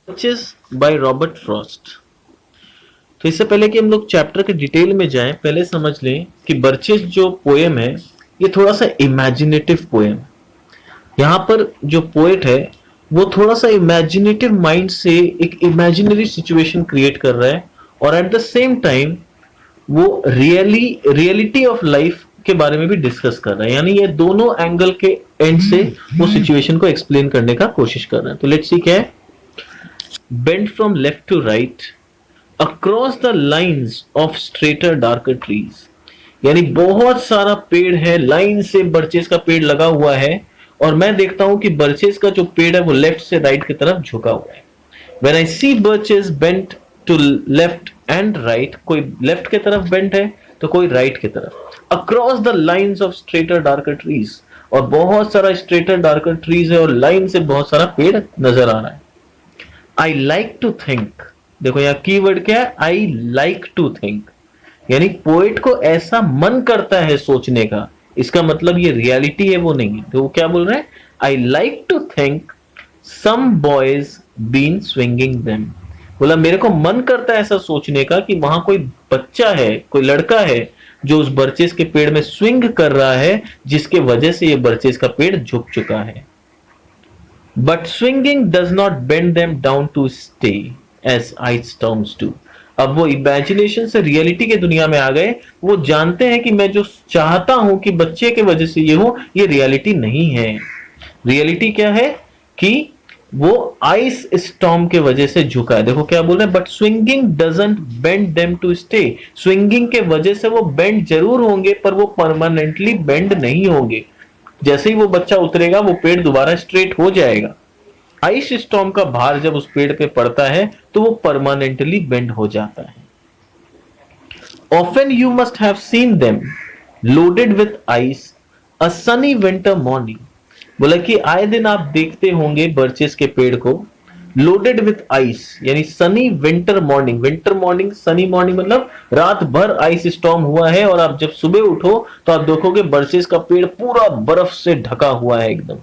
Birches by Robert Frost. तो इससे पहले कि हम लोग चैप्टर के डिटेल में जाएं, पहले समझ लें कि बर्चेस जो पोएम है ये थोड़ा सा इमेजिनेटिव पोएम। यहाँ पर जो पोएट है वो थोड़ा सा इमेजिनेटिव माइंड से एक इमेजिनरी सिचुएशन क्रिएट कर रहा है और एट द सेम टाइम वो रियलिटी ऑफ लाइफ के बारे में भी डिस्कस कर रहा है। यानी ये दोनों एंगल के एंड से वो सिचुएशन को एक्सप्लेन करने का कोशिश कर रहा है। तो लेट्स सी क्या है। Bend from left to right across the lines of straighter darker trees. यानी बहुत सारा पेड़ है, लाइन से बर्चेस का पेड़ लगा हुआ है और मैं देखता हूं कि बर्चेस का जो पेड़ है वो लेफ्ट से राइट की तरफ झुका हुआ है। When I see birches bent to left and right, कोई लेफ्ट की तरफ बेंट है तो कोई राइट की तरफ। Across the lines of straighter darker trees, और बहुत सारा स्ट्रेटर डार्कर ट्रीज है और लाइन से बहुत सारा पेड़ नजर आ रहा है। आई लाइक टू थिंक, देखो यहाँ कीवर्ड क्या है, आई लाइक टू थिंक। यानी पोएट को ऐसा मन करता है सोचने का, इसका मतलब ये रियलिटी है वो नहीं है। तो वो क्या बोल रहे हैं, I like to think some boys been swinging them. बोला मेरे को मन करता है ऐसा सोचने का कि वहां कोई बच्चा है, कोई लड़का है जो उस बर्चेस के पेड़ में स्विंग कर रहा है, जिसके वजह से ये बर्चेस का पेड़ झुक चुका है। But swinging does not bend them down to stay as ice storms do. अब वो इमेजिनेशन से रियलिटी के दुनिया में आ गए। वो जानते हैं कि मैं जो चाहता हूं कि बच्चे के वजह से ये हो, ये रियलिटी नहीं है। रियलिटी क्या है कि वो आइस स्टॉर्म के वजह से झुका है। देखो क्या बोल रहे हैं, but swinging doesn't bend them to stay. Swinging के वजह से वो बेंड जरूर होंगे पर वो परमानेंटली बेंड नहीं होंगे। जैसे ही वो बच्चा उतरेगा वो पेड़ दोबारा स्ट्रेट हो जाएगा। आइस स्टॉर्म का भार जब उस पेड़ पे पड़ता है तो वो परमानेंटली बेंड हो जाता है। Often you must have seen them loaded with ice a Sunny winter morning. बोला कि आए दिन आप देखते होंगे बर्चेस के पेड़ को लोडेड विथ आइस, यानी Sunny winter morning. Winter morning, sunny morning मतलब रात भर आइस स्टॉर्म हुआ है और आप जब सुबह उठो तो आप देखोगे बर्चेस का पेड़ पूरा बर्फ से ढका हुआ है एकदम।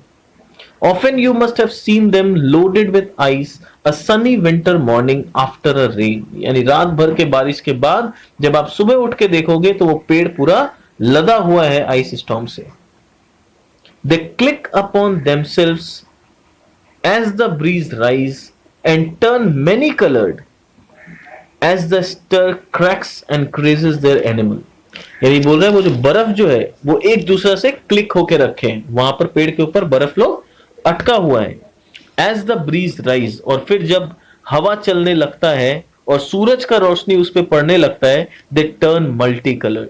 Often you must have seen them loaded with ice a sunny winter morning after a rain। यानी रात भर के बारिश के बाद जब आप सुबह उठ के देखोगे तो वो पेड़ पूरा लदा हुआ है आइस स्टॉर्म से। They click upon themselves as the breeze rise and turn many colored as the stir cracks and creases their animal। यानी बोल रहे हैं वो जो बर्फ जो है वो एक दूसरे से क्लिक होके रखे हैं, वहां पर पेड़ के ऊपर बर्फ लोग अटका हुआ है। एज द ब्रीज राइज, और फिर जब हवा चलने लगता है और सूरज का रोशनी उस पर पड़ने लगता है, दे टर्न मल्टी कलर्ड।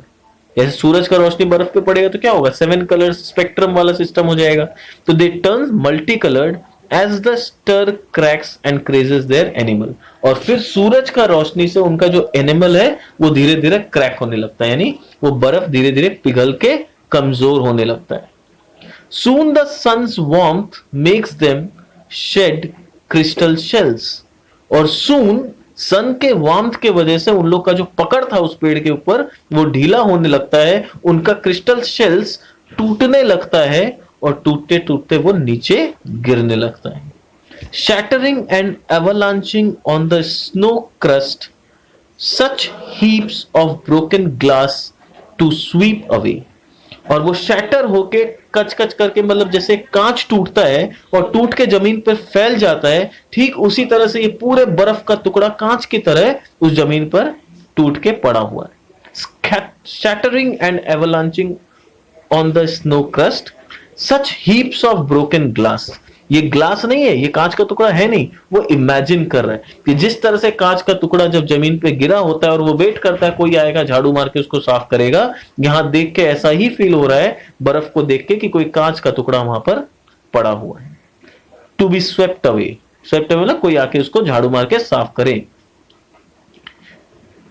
जैसे सूरज का रोशनी बर्फ पे पड़ेगा तो क्या होगा, 7 कलर स्पेक्ट्रम वाला सिस्टम हो जाएगा। तो they turn multi coloured as the stir cracks and crazes their enamel. और फिर सूरज का रोशनी से उनका जो एनिमल है वो धीरे धीरे क्रैक होने लगता है, यानी वो बर्फ धीरे धीरे पिघल के कमजोर होने लगता है। Soon the sun's warmth makes them shed crystal shells। और soon सन के वार्मथ के वजह से उन लोग का जो पकड़ था उस पेड़ के ऊपर वो ढीला होने लगता है, उनका क्रिस्टल शेल्स टूटने लगता है और टूटते टूटते वो नीचे गिरने लगता है। Shattering and avalanching on the snow crust, such heaps of broken glass to sweep away। और वो शैटर होके कच कच करके, मतलब जैसे कांच टूटता है और टूट के जमीन पर फैल जाता है, ठीक उसी तरह से ये पूरे बर्फ का टुकड़ा कांच की तरह उस जमीन पर टूट के पड़ा हुआ है। Shattering and avalanching on the snow crust, such heaps of broken glass. ये ग्लास नहीं है, ये कांच का टुकड़ा है नहीं, वो इमेजिन कर रहा है कि जिस तरह से कांच का टुकड़ा जब जमीन पे गिरा होता है और वो वेट करता है कोई आएगा झाड़ू मार के उसको साफ करेगा, यहां देख के ऐसा ही फील हो रहा है बर्फ को देख के कि कोई कांच का टुकड़ा वहां पर पड़ा हुआ है। To be swept away, swept away मतलब कोई आके उसको झाड़ू मार के साफ करे।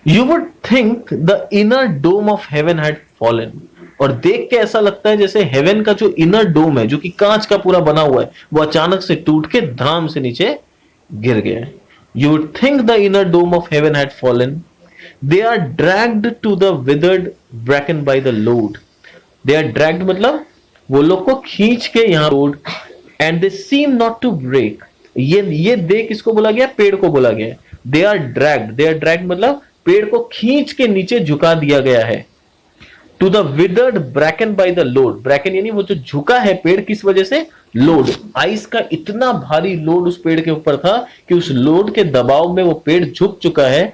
You would think the inner dome of heaven had fallen. और देख के ऐसा लगता है जैसे हेवन का जो इनर डोम है जो कि कांच का पूरा बना हुआ है वो अचानक से टूट के धड़ाम से नीचे गिर गया है। You would think the inner dome of heaven had fallen. They are dragged to the withered bracken by the load. They are dragged मतलब वो लोग को खींच के यहां रोड, and they seem not to break. ये दे किसको बोला गया? पेड़ को बोला गया। दे आर ड्रैग्ड मतलब पेड़ को खींच के नीचे झुका दिया गया है। To the withered bracken by the load, bracken यानी वो जो झुका है पेड़, किस वजह से? लोड। आइस का इतना भारी लोड उस पेड़ के ऊपर था कि उस लोड के दबाव में वो पेड़ झुक चुका है।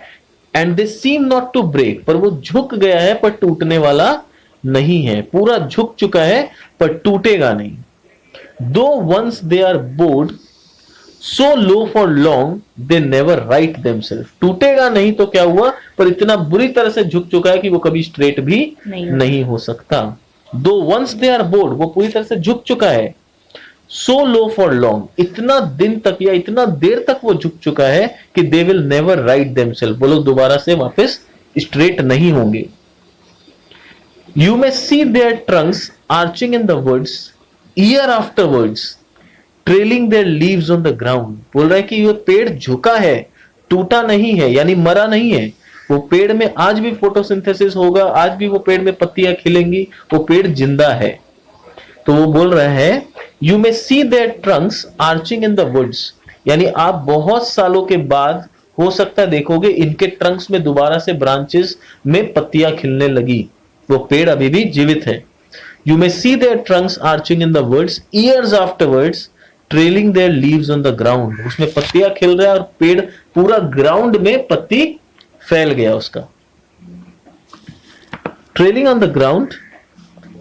And they seem not to break, पर वो झुक गया है पर टूटने वाला नहीं है, पूरा झुक चुका है पर टूटेगा नहीं। Though once they are bowed so low for long they never right themselves, टूटेगा नहीं तो क्या हुआ, पर इतना बुरी तरह से झुक चुका है कि वो कभी स्ट्रेट भी नहीं हो सकता। दो वंस दे आर बोर्ड, वो पूरी तरह से झुक चुका है। सो लो फॉर लॉन्ग, इतना दिन तक या इतना देर तक वो झुक चुका है कि they will never right themselves, वो लोग दोबारा से वापस स्ट्रेट नहीं होंगे। You may see their trunks arching in the woods year afterwards trailing their leaves on the ground, बोल रहा है कि ये पेड़ झुका है, टूटा नहीं है, यानी मरा नहीं है। वो पेड़ में आज भी फोटोसिंथेसिस होगा, आज भी वो पेड़ में पत्तियां खिलेंगी, वो पेड़ जिंदा है। तो वो बोल रहा है you may see their trunks arching in the woods, यानी आप बहुत सालों के बाद हो सकता है देखोगे इनके ट्रंक्स में दोबारा से ब्रांचेस में पत्तियां खिलने लगी, वो पेड़ अभी भी जीवित है। You may see their trunks arching in the woods years afterwards trailing their leaves on the ground, उसमें पत्तियां खिल रहा है और पेड़ पूरा ग्राउंड में पत्ती फैल गया उसका। Trailing on the ground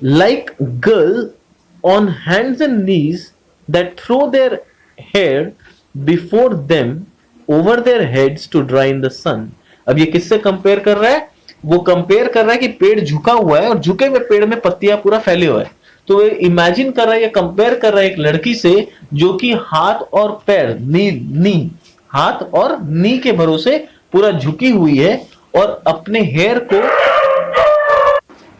like girl on hands and knees that throw their hair before them over their heads to dry in the sun. अब ये किससे कंपेयर कर रहा है? वो कंपेयर कर रहा है कि पेड़ झुका हुआ है और झुके हुए पेड़ में पत्तियां पूरा फैले हुआ है। तो इमेजिन कर रहा है या कंपेयर कर रहा है एक लड़की से जो कि हाथ और पैर हाथ और नी के भरोसे पूरा झुकी हुई है और अपने हेयर को,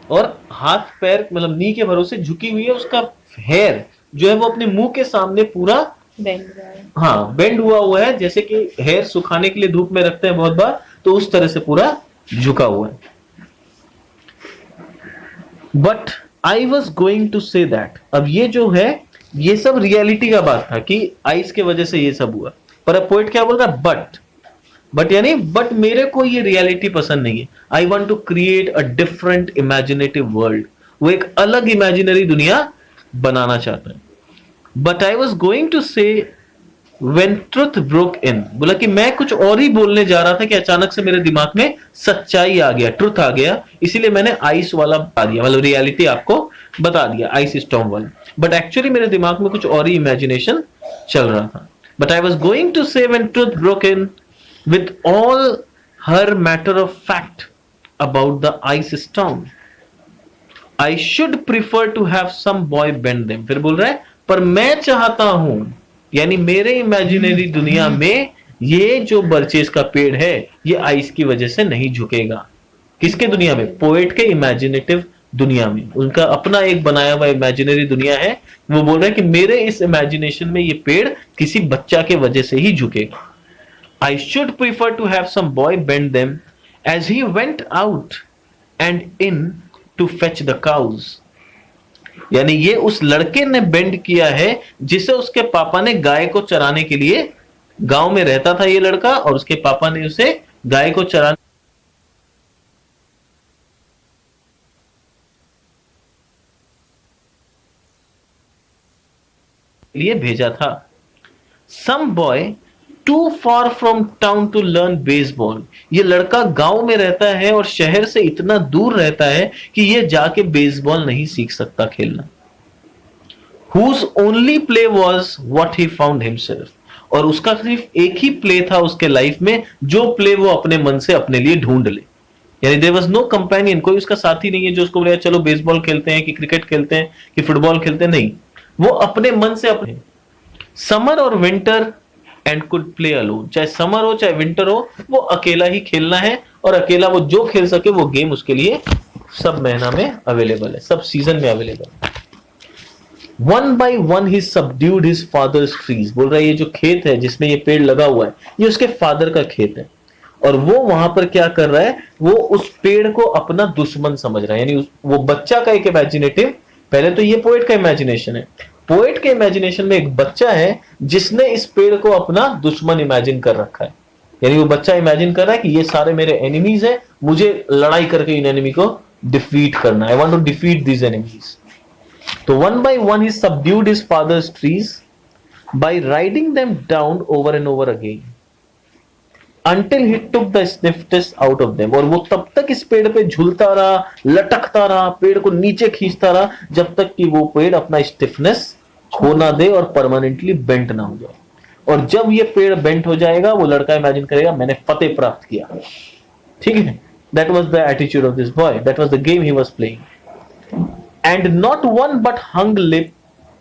और हाथ पैर मतलब नी के भरोसे झुकी हुई है, उसका हेयर जो है वो अपने मुंह के सामने पूरा बेंड हुआ है, जैसे कि हेयर सुखाने के लिए धूप में रखते हैं बहुत बार, तो उस तरह से पूरा झुका हुआ है। But I was going to say that, अब ये जो है ये सब रियलिटी का बात था कि आइस के वजह से ये सब हुआ, पर अब पोएट क्या बोल रहा है? बट यानी बट मेरे को ये रियलिटी पसंद नहीं है। I want to create a different imaginative world, वो एक अलग इमेजिनरी दुनिया बनाना चाहता है। But I was going to say When truth broke in, बोला कि मैं कुछ और ही बोलने जा रहा था कि अचानक से मेरे दिमाग में सच्चाई आ गया, ट्रुथ आ गया, इसीलिए मैंने आइस वाला बता दिया, मतलब रियलिटी आपको बता दिया आइस स्टॉर्म वाला। बट एक्चुअली मेरे दिमाग में कुछ और ही इमेजिनेशन चल रहा था। But I was going to say when truth broke in with all her matter of fact about the ice storm, I should prefer to have some boy bend them, फिर बोल रहा है पर मैं चाहता हूं, यानी मेरे इमेजिनरी दुनिया में ये जो बर्चेस का पेड़ है ये आइस की वजह से नहीं झुकेगा। किसके दुनिया में? पोएट के इमेजिनेटिव दुनिया में, उनका अपना एक बनाया हुआ इमेजिनरी दुनिया है। वो बोल रहे हैं कि मेरे इस इमेजिनेशन में ये पेड़ किसी बच्चा के वजह से ही झुकेगा। I should prefer to have some boy bend them as he went out and in to fetch the cows, यानी ये उस लड़के ने बेंड किया है जिसे उसके पापा ने गाय को चराने के लिए, गांव में रहता था ये लड़का और उसके पापा ने उसे गाय को चराने के लिए भेजा था। Some boy too far from town to learn baseball, ये लड़का गांव में रहता है और शहर से इतना दूर रहता है कि ये जाके बेसबॉल नहीं सीख सकता खेलना। Whose only play was what he found himself, और उसका सिर्फ एक ही प्ले था उसके लाइफ में, जो प्ले वो अपने मन से अपने लिए ढूंढ ले, यानी देयर वाज नो कंपेनियन, कोई उसका साथी नहीं है जो उसको बोले चलो बेसबॉल खेलते हैं कि क्रिकेट खेलते हैं कि फुटबॉल खेलते हैं, नहीं, वो अपने मन से अपने। समर और winter and could play alone, चाहे समर हो चाहे विंटर हो वो अकेला ही खेलना है और अकेला वो जो खेल सके वो गेम उसके लिए सब महीना में अवेलेबल है, सब सीजन में अवेलेबल है। One by one he subdued his father's trees, बोल रहा है ये जो खेत है जिसमें ये पेड़ लगा हुआ है ये उसके फादर का खेत है, और वो वहां पर क्या कर रहा है, वो उस पेड़ को अपना दुश्मन समझ रहा है, यानी वो बच्चा का एक इमेजिनेटिव, पहले तो ये पोएट का इमेजिनेशन है, पोएट के इमेजिनेशन में एक बच्चा है जिसने इस पेड़ को अपना दुश्मन इमेजिन कर रखा है। यानी वो बच्चा इमेजिन कर रहा है कि ये सारे मेरे एनिमीज है, मुझे लड़ाई करके इन एनिमी को डिफीट करना है। I want to defeat these enemies. तो one by one he subdued his father's trees by riding them down over and over again until he took the stiffness out of them। और वो तब तक इस पेड़ पे झूलता रहा, लटकता रहा, पेड़ को नीचे खींचता रहा जब तक कि वो पेड़ अपना स्टिफनेस खो ना दे और परमानेंटली बेंट ना हो जाए। और जब ये पेड़ बेंट हो जाएगा वो लड़का इमेजिन करेगा मैंने फतेह प्राप्त किया। ठीक है, that was the attitude of this boy, that was the game he was playing. And not one but hung lip,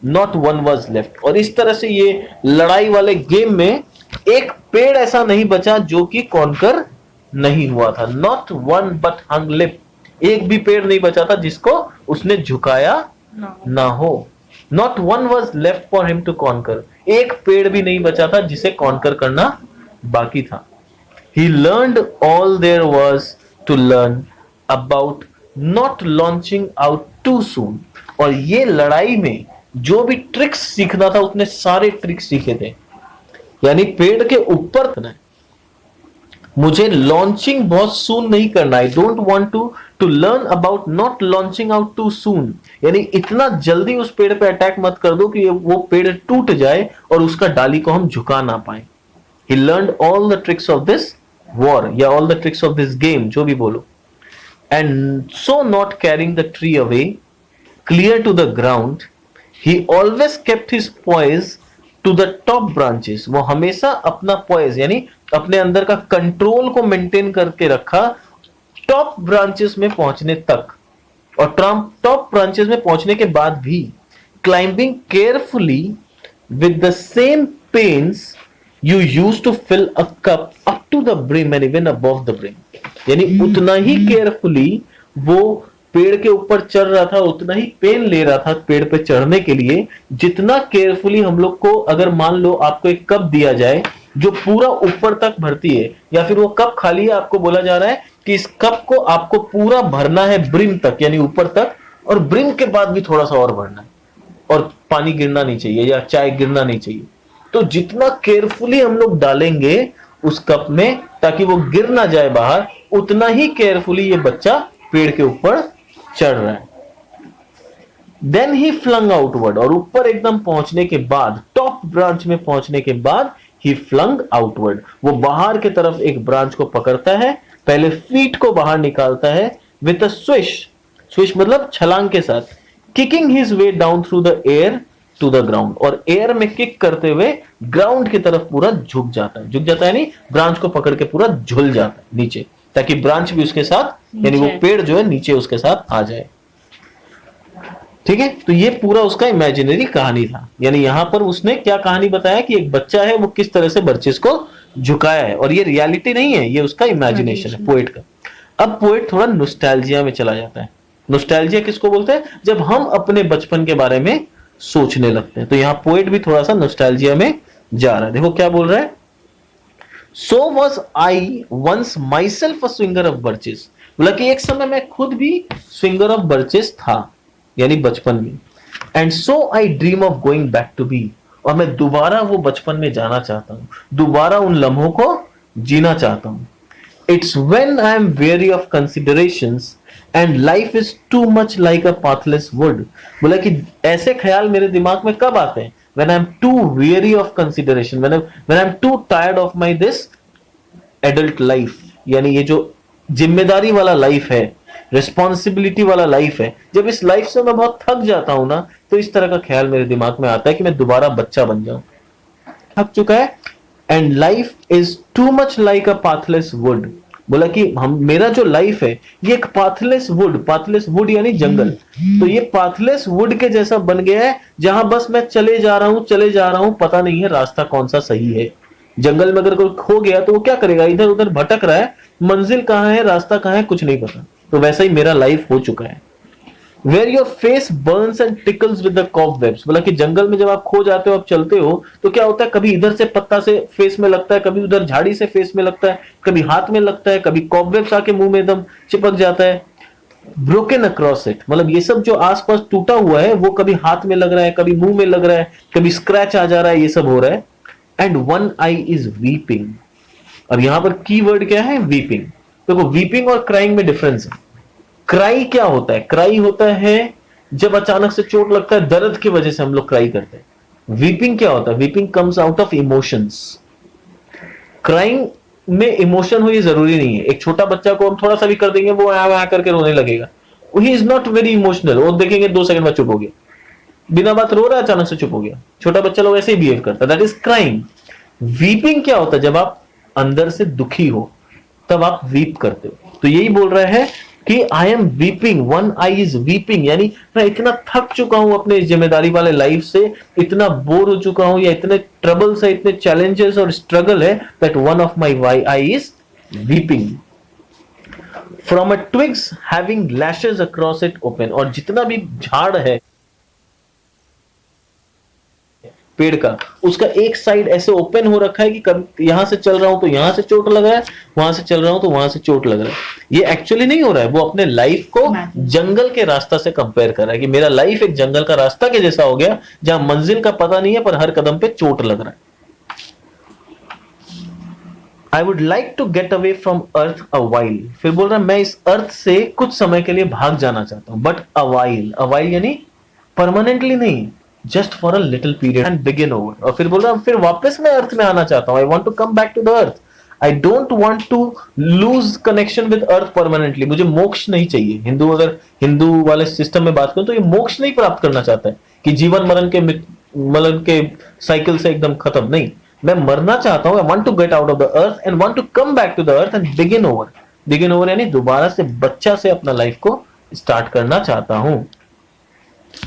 not one was left. और इस तरह से ये लड़ाई वाले गेम में एक पेड़ ऐसा नहीं बचा जो कि कॉन्कर नहीं हुआ था। Not one but hung lip, एक भी पेड़ नहीं बचा था जिसको उसने झुकाया ना हो। Not one was left for him to conquer, एक पेड़ भी नहीं बचा था जिसे कॉन्कर करना बाकी था। He learned all there was to learn about not launching out too soon. और ये लड़ाई में जो भी ट्रिक्स सीखना था उसने सारे ट्रिक्स सीखे थे। यानी पेड़ के ऊपर मुझे लॉन्चिंग बहुत सून नहीं करना। I don't want to learn about not launching out too soon. यानी इतना जल्दी उस पेड़ पे अटैक मत कर दो कि वो पेड़ टूट जाए और उसका डाली को हम झुका ना पाए। He learned all the tricks of this war या all the tricks of this game, जो भी बोलो। And so not carrying the tree away clear to the ground, he always kept his poise to the top branches. वो हमेशा अपना poise यानी अपने अंदर का कंट्रोल को मेंटेन करके रखा टॉप ब्रांचेस में पहुंचने तक। और टॉप ब्रांचेस में पहुंचने के बाद भी climbing carefully with the same pains you use to fill a cup up to the brim and even above the brim. यानी उतना ही केयरफुली वो पेड़ के ऊपर चढ़ रहा था, उतना ही पेन ले रहा था पेड़ पे चढ़ने के लिए जितना केयरफुली हम लोग को, अगर मान लो आपको एक कप दिया जाए जो पूरा ऊपर तक भरती है, या फिर वो कप खाली है, आपको बोला जा रहा है कि इस कप को आपको पूरा भरना है ब्रिम तक यानी ऊपर तक, और ब्रिम के बाद भी थोड़ा सा और भरना है, और पानी गिरना नहीं चाहिए या चाय गिरना नहीं चाहिए। तो जितना केयरफुली हम लोग डालेंगे उस कप में ताकि वो गिर ना जाए बाहर, उतना ही केयरफुली ये बच्चा पेड़ के ऊपर चढ़ रहा है। देन ही फ्लंग आउटवर्ड, और ऊपर एकदम पहुंचने के बाद, टॉप ब्रांच में पहुंचने के बाद ही फ्लंग आउटवर्ड, वो बाहर की तरफ एक ब्रांच को पकड़ता है, पहले फीट को बाहर निकालता है विद अ स्विश, स्विश मतलब छलांग के साथ, kicking his way down through the air to the ground. और एयर में किक करते हुए ग्राउंड की तरफ पूरा झुक जाता है। झुक जाता है नहीं, ब्रांच को पकड़ के पूरा झुल जाता है नीचे, ताकि ब्रांच भी उसके साथ यानी वो पेड़ जो है नीचे उसके साथ आ जाए। ठीक है, तो ये पूरा उसका इमेजिनरी कहानी था। यानी यहां पर उसने क्या कहानी बताया कि एक बच्चा है वो किस तरह से बर्चेस को झुकाया है, और ये रियलिटी नहीं है, ये उसका इमेजिनेशन है पोएट का। अब पोएट थोड़ा नॉस्टैल्जिया में चला जाता है। नॉस्टैल्जिया किसको बोलते हैं? जब हम अपने बचपन के बारे में सोचने लगते हैं। तो यहाँ पोएट भी थोड़ा सा नॉस्टैल्जिया में जा रहा है। देखो क्या बोल रहा है, So was I once myself a swinger of birches। बोला कि एक समय मैं खुद भी स्विंगर ऑफ बर्चेस था, यानी बचपन में। And so I dream of going back to be, और मैं दोबारा वो बचपन में जाना चाहता हूँ, दोबारा उन लम्हों को जीना चाहता हूँ। It's when I am very of considerations and life is too much like a pathless would. बोला कि ऐसे ख्याल मेरे दिमाग में कब आते हैं? When I'm too weary of consideration, when I'm too tired of my this adult life, यानी ये जो जिम्मेदारी वाला लाइफ है, रिस्पॉन्सिबिलिटी वाला लाइफ है, जब इस लाइफ से मैं बहुत थक जाता हूं ना, तो इस तरह का ख्याल मेरे दिमाग में आता है कि मैं दोबारा बच्चा बन जाऊं। थक चुका है। And life is too much like a pathless would. बोला कि मेरा जो लाइफ है ये एक पाथलेस वुड यानी जंगल, तो ये पाथलेस वुड के जैसा बन गया है जहां बस मैं चले जा रहा हूं, पता नहीं है रास्ता कौन सा सही है। जंगल में अगर कोई खो गया तो वो क्या करेगा? इधर उधर भटक रहा है, मंजिल कहाँ है, रास्ता कहाँ है, कुछ नहीं पता। तो वैसा ही मेरा लाइफ हो चुका है। Where your face burns and tickles with the cobwebs। बोला कि जंगल में जब आप खो जाते हो, आप चलते हो, तो क्या होता है, कभी इधर से पत्ता से फेस में लगता है, कभी उधर झाड़ी से फेस में लगता है, कभी हाथ में लगता है, कभी कॉबवेब्स आके मुंह में एकदम चिपक जाता है। ब्रोकन अक्रॉस इट, मतलब ये सब जो आसपास टूटा हुआ है वो कभी हाथ में लग रहा है, कभी मुंह में लग रहा है, कभी स्क्रैच आ जा रहा है, ये सब हो रहा है. And one I is weeping. अब यहां पर की वर्ड क्या है? वीपिंग. देखो वीपिंग और क्राइंग में डिफरेंस है. क्राई क्या होता है? क्राई होता है जब अचानक से चोट लगता है, दर्द की वजह से हम लोग क्राई करते हैं. वीपिंग क्या होता है? Weeping comes out of emotions. Crying में इमोशन हो ये जरूरी नहीं है. एक छोटा बच्चा को हम थोड़ा सा भी कर देंगे वो आ करके रोने लगेगा. He is not very emotional. वो देखेंगे 2 सेकंड बाद चुप हो गया, बिना बात रो रहा है, अचानक से चुप हो गया. छोटा बच्चा लोग ऐसे ही बिहेव करता है. That is crying. वीपिंग क्या होता है? जब आप अंदर से दुखी हो तब आप वीप करते हो. तो यही बोल रहा है कि I am weeping, one I is weeping, यानी मैं इतना थक चुका हूं अपने जिम्मेदारी वाले लाइफ से, इतना बोर हो चुका हूं, या इतने ट्रबल्स है, इतने चैलेंजेस और स्ट्रगल है, that one of my I is weeping. From a twigs having lashes across it open. और जितना भी झाड़ है पेड़ का, उसका एक साइड ऐसे ओपन हो रखा है कि कभी यहां से चल रहा हूं तो यहां से चोट लग रहा है, वहां से चल रहा हूं तो वहां से चोट लग रहा है. ये एक्चुअली नहीं हो रहा है, वो अपने लाइफ को जंगल के रास्ता से कंपेयर कर रहा है कि मेरा लाइफ एक जंगल का रास्ता के जैसा हो गया, जहां मंजिल का पता नहीं है पर हर कदम पे चोट लग रहा है. I would like to get away from earth a while. फिर बोल रहा है मैं इस अर्थ से कुछ समय के लिए भाग जाना चाहता हूं, but a while. A while यानी परमानेंटली नहीं, just for a little period and begin over. और फिर बोल रहा हूं फिर वापस मैं अर्थ में आना चाहता हूं. I want to come back to the earth. I don't want to lose connection with earth permanently. मुझे मोक्ष नहीं चाहिए. अगर हिंदू वाले सिस्टम में बात करूं तो ये मोक्ष नहीं प्राप्त करना चाहता है कि जीवन मरण के साइकिल से एकदम खत्म. नहीं, मैं मरना चाहता हूं. I want to get out of the earth and want to come back to the earth and begin over. Begin over यानी दोबारा से बच्चा से अपना लाइफ को स्टार्ट करना चाहता हूं.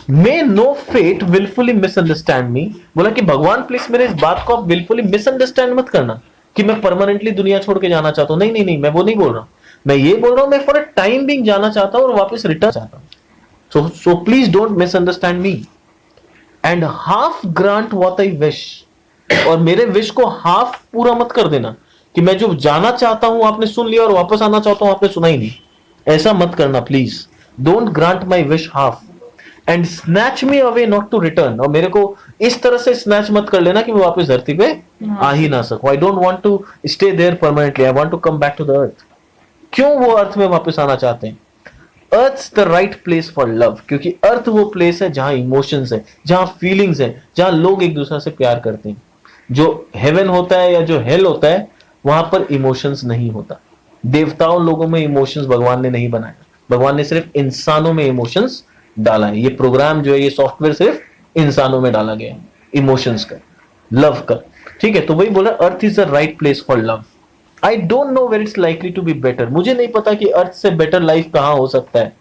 May no fate wilfully misunderstand me. बोला कि भगवान प्लीज मेरे इस बात को आप विलफुली मिसअंडरस्टैंड मत करना कि मैं परमानेंटली दुनिया छोड़ के जाना चाहता हूं. नहीं नहीं नहीं, मैं वो नहीं बोल रहा हूं. मैं ये बोल रहा हूं मैं फॉर अ टाइम बिंग जाना चाहता हूं और वापस रिटर्न चाहता हूं. So please don't misunderstand me and half grant what I wish. और मेरे विश को हाफ पूरा मत कर देना कि मैं जो जाना चाहता हूं आपने सुन लिया और वापस आना चाहता हूं आपने सुना ही नहीं. ऐसा मत करना please. Don't grant my wish half and snatch me away not to return. और मेरे को इस तरह से स्नैच मत कर लेना कि मैं वापस धरती पे आ ही ना सकूं. I don't want to stay there permanently. I want to come back to the earth. क्यों वो अर्थ में वापस आना चाहते हैं? Earth's the right place for love. क्योंकि अर्थ वो प्लेस है जहां इमोशंस है, जहां फीलिंग्स है, जहां लोग एक दूसरे से प्यार करते हैं. जो हेवन होता है या जो हेल होता है वहां पर इमोशंस नहीं होता. देवताओं लोगों में इमोशंस भगवान ने नहीं बनाया. भगवान ने सिर्फ इंसानों में इमोशंस डाला है. ये प्रोग्राम जो है, ये सॉफ्टवेयर सिर्फ इंसानों में डाला गया है इमोशंस का, लव का. ठीक है, तो वही बोला earth is the right place for love. I don't know where it's likely to be better. मुझे नहीं पता कि अर्थ से बेटर लाइफ कहां हो सकता है.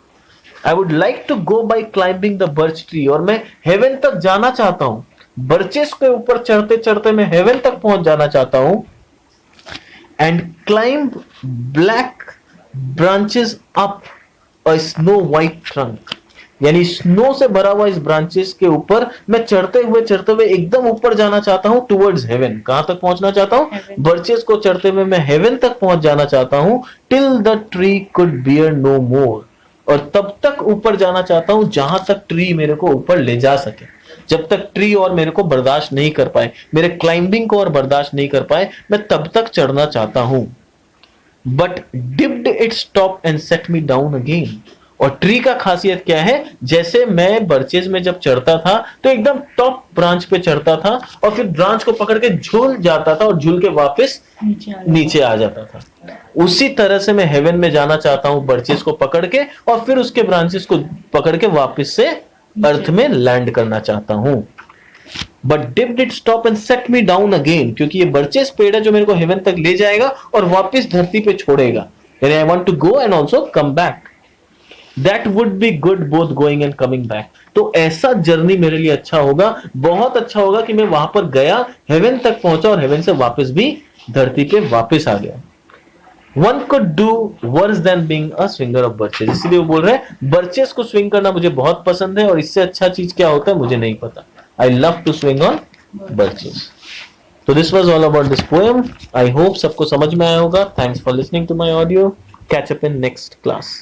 I would like to go by climbing the birch tree. और मैं हेवन तक जाना चाहता हूं. बर्चेस के ऊपर चढ़ते चढ़ते मैं हेवन तक पहुंच जाना चाहता हूं. And climb black branches up a snow white trunk. यानी स्नो से भरा हुआ इस ब्रांचेस के ऊपर मैं चढ़ते हुए एकदम ऊपर जाना चाहता हूं टुवर्ड्स हेवन. कहां तक पहुंचना चाहता हूं? बर्चेस को चढ़ते हुए मैं हेवन तक पहुंच जाना चाहता हूं. Till the tree could bear no more. और तब तक ऊपर जाना चाहता हूं जहां तक ट्री मेरे को ऊपर ले जा सके. जब तक ट्री और मेरे को बर्दाश्त नहीं कर पाए, मेरे क्लाइंबिंग को और बर्दाश्त नहीं कर पाए, मैं तब तक चढ़ना चाहता हूं. But dipped it stop and set me down again. और ट्री का खासियत क्या है? जैसे मैं बर्चेज में जब चढ़ता था तो एकदम टॉप ब्रांच पे चढ़ता था और फिर ब्रांच को पकड़ के झूल जाता था और झूल के वापस नीचे आ जाता था. उसी तरह से मैं हेवन में जाना चाहता हूं बर्चेज को पकड़ के और फिर उसके ब्रांचेस को पकड़ के वापस से अर्थ में लैंड करना चाहता हूं. But dipped it stop and set me down again. क्योंकि ये बर्चेस पेड़ है जो मेरे को हेवन तक ले जाएगा और वापस धरती पे छोड़ेगा. यानी I want to go and also come back. That would be good both going and coming back. तो ऐसा जर्नी मेरे लिए अच्छा होगा, बहुत अच्छा होगा कि मैं वहां पर गया, हेवन तक पहुंचा और हेवन से वापस भी धरती पे वापस आ गया. One could do worse than being a swinger of birches. इसलिए वो बोल रहे हैं बर्चेस को स्विंग करना मुझे बहुत पसंद है और इससे अच्छा चीज क्या होता है मुझे नहीं पता. I love to swing on birches. तो this was all about this poem. I hope सबको समझ में आया होगा. Thanks for listening to my audio. Catch up in next class.